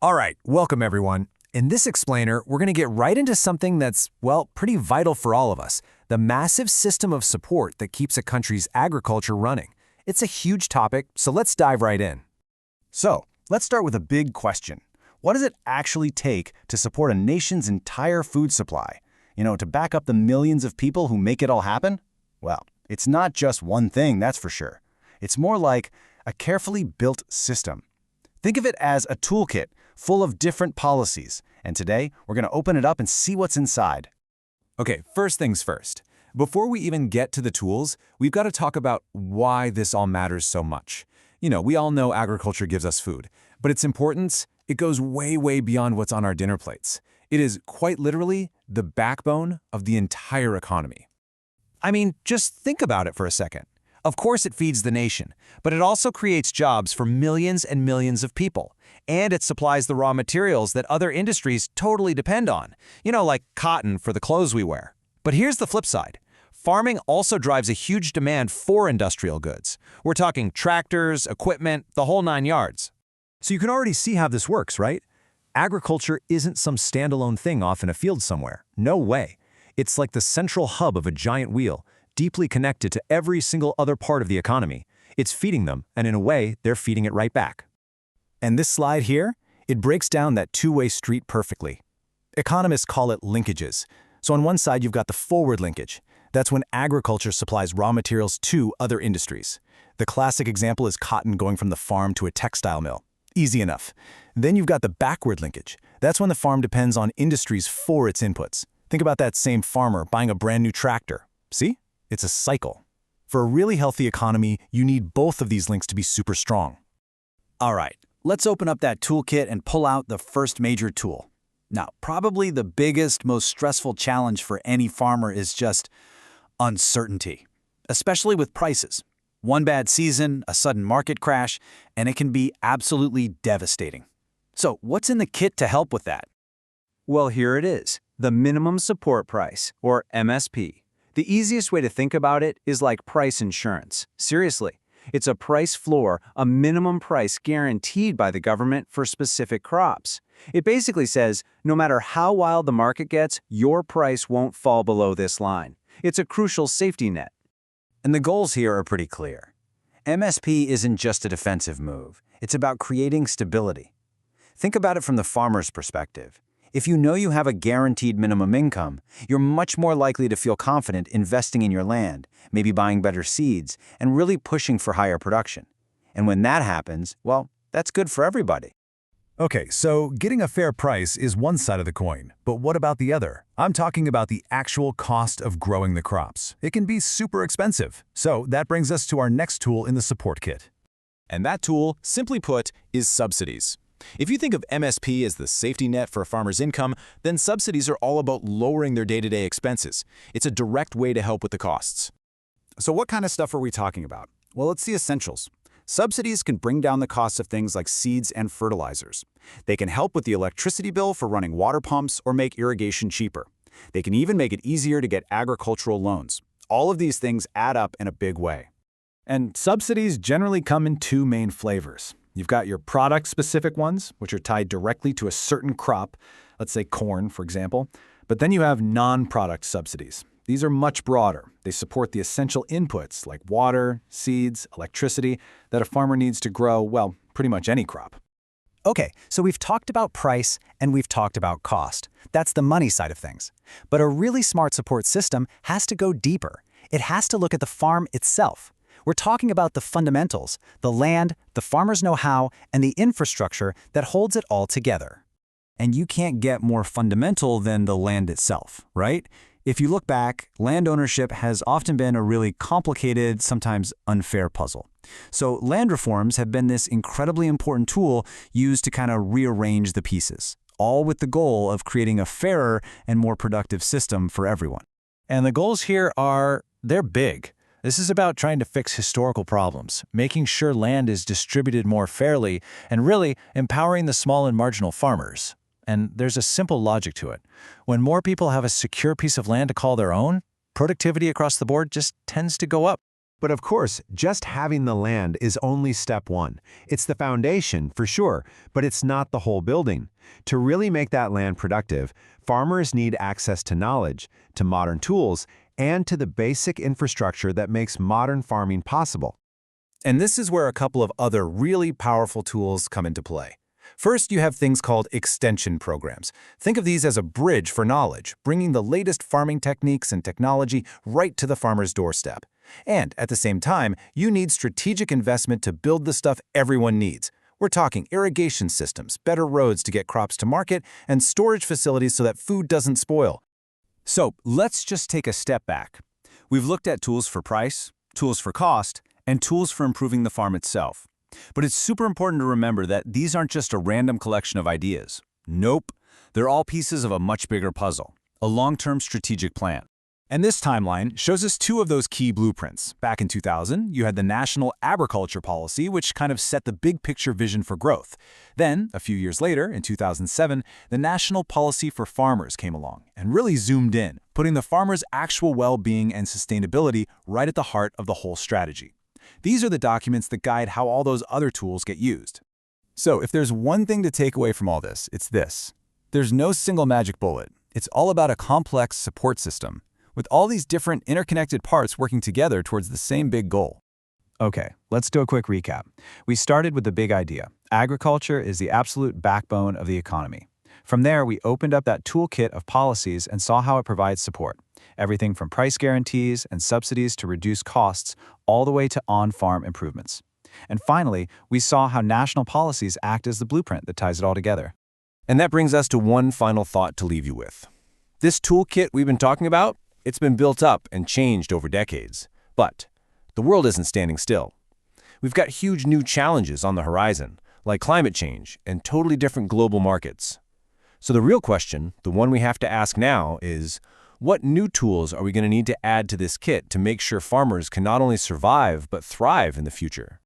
All right, welcome everyone. In this explainer, we're going to get right into something that's, well, pretty vital for all of us, the massive system of support that keeps a country's agriculture running. It's a huge topic, so let's dive right in. So, let's start with a big question. What does it actually take to support a nation's entire food supply? To back up the millions of people who make it all happen? Well, it's not just one thing, that's for sure. It's more like a carefully built system. Think of it as a toolkit full of different policies, and today we're going to open it up and see what's inside. Okay, first things first. Before we even get to the tools, we've got to talk about why this all matters so much. We all know agriculture gives us food, but its importance, it goes way, way beyond what's on our dinner plates. It is quite literally the backbone of the entire economy. I mean, just think about it for a second. Of course it feeds the nation, but it also creates jobs for millions and millions of people. And it supplies the raw materials that other industries totally depend on, like cotton for the clothes we wear. But here's the flip side. Farming also drives a huge demand for industrial goods. We're talking tractors, equipment, the whole 9 yards. So you can already see how this works, right? Agriculture isn't some standalone thing off in a field somewhere. No way. It's like the central hub of a giant wheel, deeply connected to every single other part of the economy. It's feeding them, and in a way, they're feeding it right back. And this slide here, it breaks down that two-way street perfectly. Economists call it linkages. So on one side, you've got the forward linkage. That's when agriculture supplies raw materials to other industries. The classic example is cotton going from the farm to a textile mill. Easy enough. Then you've got the backward linkage. That's when the farm depends on industries for its inputs. Think about that same farmer buying a brand new tractor. See? It's a cycle. For a really healthy economy, you need both of these links to be super strong. All right, let's open up that toolkit and pull out the first major tool. Now, probably the biggest, most stressful challenge for any farmer is just uncertainty, especially with prices. One bad season, a sudden market crash, and it can be absolutely devastating. So, what's in the kit to help with that? Well, here it is, the minimum support price, or MSP. The easiest way to think about it is like price insurance. Seriously, it's a price floor, a minimum price guaranteed by the government for specific crops. It basically says, no matter how wild the market gets, your price won't fall below this line. It's a crucial safety net. And the goals here are pretty clear. MSP isn't just a defensive move. It's about creating stability. Think about it from the farmer's perspective. If you know you have a guaranteed minimum income, you're much more likely to feel confident investing in your land, maybe buying better seeds, and really pushing for higher production. And when that happens, well, that's good for everybody. Okay, so getting a fair price is one side of the coin, but what about the other? I'm talking about the actual cost of growing the crops. It can be super expensive. So that brings us to our next tool in the support kit. And that tool, simply put, is subsidies. If you think of MSP as the safety net for a farmer's income, then subsidies are all about lowering their day-to-day expenses. It's a direct way to help with the costs. So what kind of stuff are we talking about? Well, it's the essentials. Subsidies can bring down the cost of things like seeds and fertilizers. They can help with the electricity bill for running water pumps or make irrigation cheaper. They can even make it easier to get agricultural loans. All of these things add up in a big way. And subsidies generally come in two main flavors. You've got your product-specific ones, which are tied directly to a certain crop, let's say corn, for example. But then you have non-product subsidies. These are much broader. They support the essential inputs like water, seeds, electricity that a farmer needs to grow, well, pretty much any crop. Okay, so we've talked about price and we've talked about cost. That's the money side of things. But a really smart support system has to go deeper. It has to look at the farm itself. We're talking about the fundamentals, the land, the farmer's know-how, and the infrastructure that holds it all together. And you can't get more fundamental than the land itself, right? If you look back, land ownership has often been a really complicated, sometimes unfair puzzle. So land reforms have been this incredibly important tool used to kind of rearrange the pieces, all with the goal of creating a fairer and more productive system for everyone. And the goals here they're big. This is about trying to fix historical problems, making sure land is distributed more fairly, and really empowering the small and marginal farmers. And there's a simple logic to it. When more people have a secure piece of land to call their own, productivity across the board just tends to go up. But of course, just having the land is only step one. It's the foundation, for sure, but it's not the whole building. To really make that land productive, farmers need access to knowledge, to modern tools, and to the basic infrastructure that makes modern farming possible. And this is where a couple of other really powerful tools come into play. First, you have things called extension programs. Think of these as a bridge for knowledge, bringing the latest farming techniques and technology right to the farmer's doorstep. And at the same time, you need strategic investment to build the stuff everyone needs. We're talking irrigation systems, better roads to get crops to market, and storage facilities so that food doesn't spoil. So let's just take a step back. We've looked at tools for price, tools for cost, and tools for improving the farm itself. But it's super important to remember that these aren't just a random collection of ideas. Nope, they're all pieces of a much bigger puzzle, a long-term strategic plan. And this timeline shows us two of those key blueprints. Back in 2000, you had the National Agriculture Policy, which kind of set the big picture vision for growth. Then, a few years later, in 2007, the National Policy for Farmers came along and really zoomed in, putting the farmer's actual well-being and sustainability right at the heart of the whole strategy. These are the documents that guide how all those other tools get used. So if there's one thing to take away from all this, it's this. There's no single magic bullet. It's all about a complex support system, with all these different interconnected parts working together towards the same big goal. Okay, let's do a quick recap. We started with the big idea. Agriculture is the absolute backbone of the economy. From there, we opened up that toolkit of policies and saw how it provides support. Everything from price guarantees and subsidies to reduce costs, all the way to on-farm improvements. And finally, we saw how national policies act as the blueprint that ties it all together. And that brings us to one final thought to leave you with. This toolkit we've been talking about, it's been built up and changed over decades. But the world isn't standing still. We've got huge new challenges on the horizon, like climate change and totally different global markets. So the real question, the one we have to ask now, is what new tools are we going to need to add to this kit to make sure farmers can not only survive but thrive in the future?